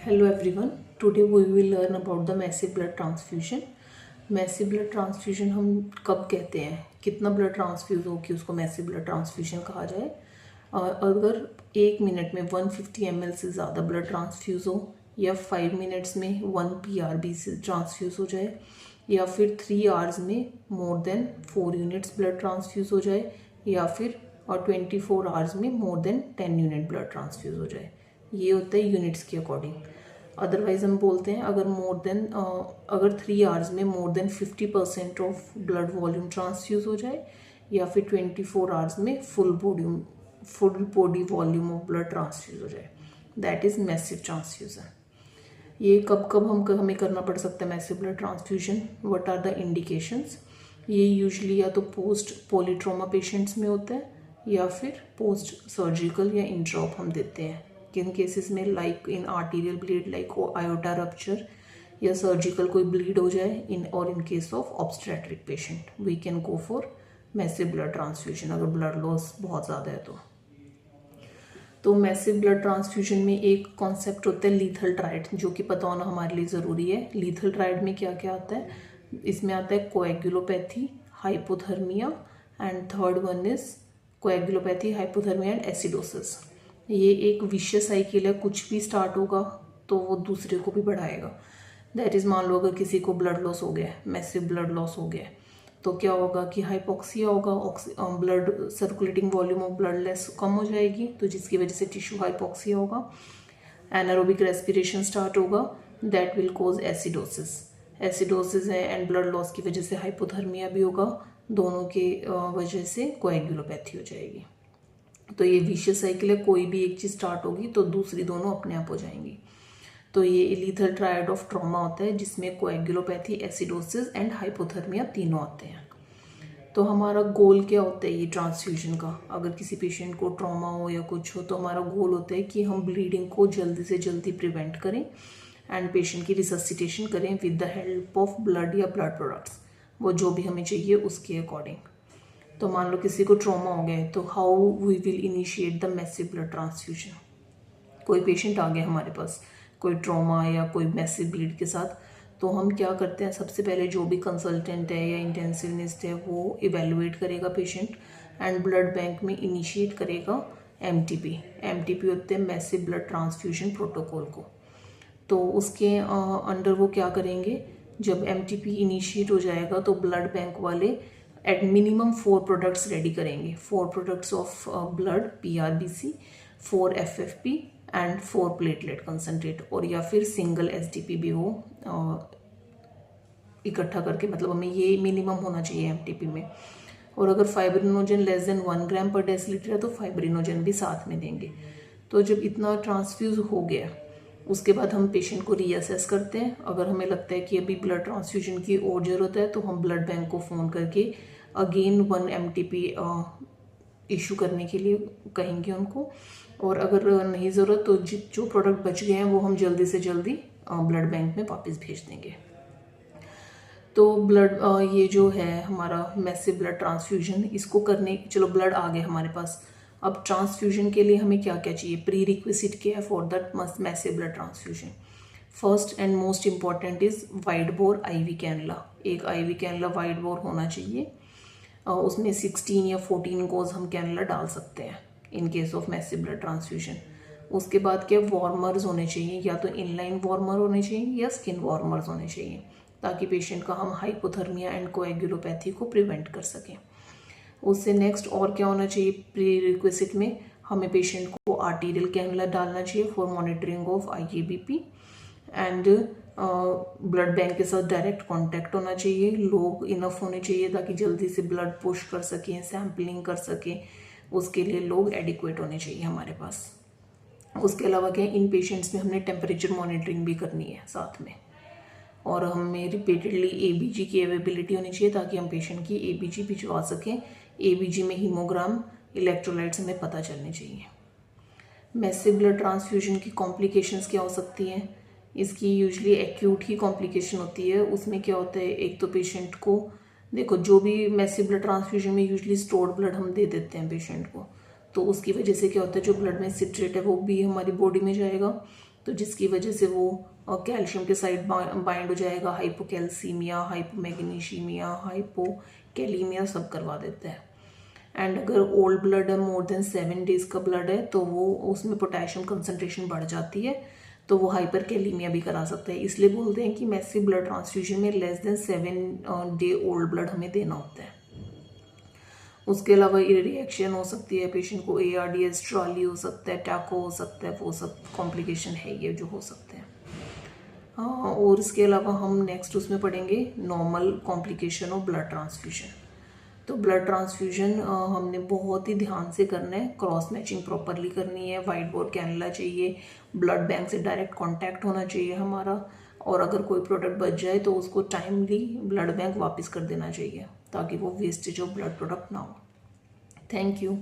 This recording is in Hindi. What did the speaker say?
Hello everyone. Today we will learn about the massive blood transfusion. Massive blood transfusion हम कब कहते हैं, कितना ब्लड ट्रांसफ्यूज हो कि उसको मैसिव ब्लड ट्रांसफ्यूजन कहा जाए। अगर 1 मिनट में 150 ml से ज़्यादा ब्लड ट्रांसफ्यूज हो, या 5 मिनट्स में 1 PRB से ट्रांसफ्यूज हो जाए, या फिर 3 आवर्स में more than 4 units blood transfuse हो जाए, या फिर 24 आवर्स में more than 10 unit blood transfuse हो जाए। ये होता है यूनिट्स के अकॉर्डिंग। अदरवाइज हम बोलते हैं अगर 3 आवर्स में more than 50% of blood volume transfuse हो जाए, या फिर 24 आवर्स में full body volume of blood transfuse हो जाए, दैट इज़ मैसिव ट्रांसफ्यूजन। ये कब कब हमें करना पड़ सकता है massive blood transfusion, what are the indications. ये यूजुअली या तो पोस्ट पॉलीट्रोमा पेशेंट्स में होता है, या फिर पोस्ट सर्जिकल या इंट्रॉप हम देते हैं। किन केसेस में, like in arterial bleed like aorta rupture, या सर्जिकल कोई ब्लीड हो जाए, in case of obstetric patient we can go for massive blood transfusion अगर ब्लड लॉस बहुत ज़्यादा है तो मैसिव ब्लड ट्रांसफ्यूजन में एक कॉन्सेप्ट होता है लीथल ट्राइड, जो कि पता होना हमारे लिए ज़रूरी है। लीथल ट्राइड में क्या क्या आता है, इसमें आता है कोएगुलोपैथी, hypothermia, and third one is कोएगुलोपैथी, hypothermia and acidosis. ये एक विशियस साइकिल है, कुछ भी स्टार्ट होगा तो वो दूसरे को भी बढ़ाएगा। दैट इज़, मान लो अगर किसी को ब्लड लॉस हो गया है, मैसिव ब्लड लॉस हो गया है, तो क्या होगा कि हाइपोक्सिया होगा, blood circulating volume of blood less कम हो जाएगी, तो जिसकी वजह से टिश्यू हाइपोक्सिया होगा। एनारोबिक रेस्पिरेशन स्टार्ट होगा, दैट विल कोज एसिडोसिस है, एंड ब्लड लॉस की वजह से हाइपोथर्मिया भी होगा, दोनों के वजह से कोएगुलोपैथी हो जाएगी। तो ये विशियस साइकिल है, कोई भी एक चीज़ स्टार्ट होगी तो दूसरी दोनों अपने आप हो जाएंगी। तो ये लीथल ट्रायड ऑफ ट्रॉमा होता है, जिसमें कोएगुलोपैथी, एसिडोसिस एंड हाइपोथर्मिया तीनों आते हैं। तो हमारा गोल क्या होता है ये ट्रांसफ्यूजन का, अगर किसी पेशेंट को ट्रॉमा हो या कुछ हो, तो हमारा गोल होता है कि हम ब्लीडिंग को जल्दी से जल्दी प्रिवेंट करें एंड पेशेंट की रिससिटेशन करें with the help of blood या ब्लड प्रोडक्ट्स, वो जो भी हमें चाहिए उसके अकॉर्डिंग। तो मान लो किसी को ट्रॉमा हो गया है, तो how we will initiate the massive blood transfusion. कोई पेशेंट आ गया हमारे पास कोई ट्रॉमा या कोई मैसिव ब्लीड के साथ, तो हम क्या करते हैं, सबसे पहले जो भी कंसल्टेंट है या इंटेंसिवनिस्ट है वो इवेलुएट करेगा पेशेंट, एंड ब्लड बैंक में इनिशिएट करेगा एमटीपी होते हैं मैसिव ब्लड ट्रांसफ्यूजन प्रोटोकॉल को। तो उसके अंडर वो क्या करेंगे, जब एमटीपी इनिशिएट हो जाएगा तो ब्लड बैंक वाले एट मिनिमम 4 प्रोडक्ट्स रेडी करेंगे, 4 products of blood PRBC, 4 FFP and 4 platelet concentrate, और या फिर सिंगल SDP भी वो इकट्ठा करके, मतलब हमें ये मिनिमम होना चाहिए एमटीपी में। और अगर फाइब्रिनोजन लेस देन 1 ग्राम पर डेसीलीटर है तो फाइब्रिनोजन भी साथ में देंगे। तो जब इतना ट्रांसफ्यूज हो गया उसके बाद हम पेशेंट को रीअसेस करते हैं। अगर हमें लगता है कि अभी ब्लड ट्रांसफ्यूजन की और ज़रूरत है तो हम ब्लड बैंक को फ़ोन करके अगेन 1 MTP इशू करने के लिए कहेंगे उनको, और अगर नहीं ज़रूरत तो जो प्रोडक्ट बच गए हैं वो हम जल्दी से जल्दी ब्लड बैंक में वापस भेज देंगे। तो ब्लड ये जो है हमारा मैसिव ब्लड ट्रांसफ्यूजन, इसको करने, चलो ब्लड आ गए हमारे पास, अब ट्रांसफ्यूजन के लिए हमें क्या क्या चाहिए, प्री रिक्विजिट क्या है for that massive blood transfusion. First and most important is wide bore IV cannula. एक IV कैनुला वाइड बोर होना चाहिए, उसमें 16 या 14 गोज हम कैनुला डाल सकते हैं इन case of massive blood transfusion. उसके बाद क्या, वार्मर्स होने चाहिए, या तो इनलाइन वार्मर होने चाहिए या स्किन वार्मर्स होने चाहिए, ताकि पेशेंट का हम हाइपोथर्मिया एंड कोएगुलोपैथी को प्रिवेंट कर सकें। उससे नेक्स्ट और क्या होना चाहिए, प्री रिक्विजिट में हमें पेशेंट को आर्टीरियल कैनुला डालना चाहिए for monitoring of IABP, and blood bank के साथ डायरेक्ट कांटेक्ट होना चाहिए, लोग इनफ होने चाहिए ताकि जल्दी से ब्लड पुश कर सकें, सैम्पलिंग कर सकें, उसके लिए लोग एडिक्वेट होने चाहिए हमारे पास। उसके अलावा क्या, इन पेशेंट्स में हमने टेम्परेचर मॉनिटरिंग भी करनी है साथ में, और हमें रिपीटेडली ABG की अवेलेबिलिटी होनी चाहिए ताकि हम पेशेंट की ABG भिजवा सकें। ABG में हीमोग्राम, इलेक्ट्रोलाइट्स हमें पता चलने चाहिए। मैसिव ब्लड ट्रांसफ्यूजन की कॉम्प्लिकेशंस क्या हो सकती हैं, इसकी यूजुअली एक्यूट ही कॉम्प्लिकेशन होती है। उसमें क्या होता है, एक तो पेशेंट को, देखो जो भी मैसिव ब्लड ट्रांसफ्यूजन में यूजुअली स्टोर्ड ब्लड हम दे देते हैं पेशेंट को, तो उसकी वजह से क्या होता है, जो ब्लड में सिट्रेट है वो भी हमारी बॉडी में जाएगा, तो जिसकी वजह से वो कैल्शियम के साइड बाइंड हो जाएगा, हाइपोकैल्सीमिया, हाइपोमैग्नीशियमिया, हाइपोकैलीमिया सब करवा देता है। एंड अगर ओल्ड ब्लड है, मोर देन 7 डेज का ब्लड है, तो वो उसमें पोटेशियम कंसनट्रेशन बढ़ जाती है, तो वो हाइपरकैलीमिया भी करा सकता है। इसलिए बोलते हैं कि मैसिव ब्लड ट्रांसफ्यूजन में less than 7 day old blood हमें देना होता है। उसके अलावा ये रिएक्शन हो सकती है, पेशेंट को ARDS, ट्रॉली हो सकता है, टैको हो सकता है, वो सब कॉम्प्लिकेशन है ये जो हो सकते हैं। हाँ, और इसके अलावा हम नेक्स्ट उसमें पढ़ेंगे normal complication of blood transfusion. तो ब्लड ट्रांसफ्यूजन हमने बहुत ही ध्यान से करना है, क्रॉस मैचिंग प्रॉपरली करनी है, वाइट बोर कैनुला चाहिए, ब्लड बैंक से डायरेक्ट कांटेक्ट होना चाहिए हमारा, और अगर कोई प्रोडक्ट बच जाए तो उसको टाइमली ब्लड बैंक वापस कर देना चाहिए ताकि वो वेस्टेज ऑफ ब्लड प्रोडक्ट ना हो। Thank you.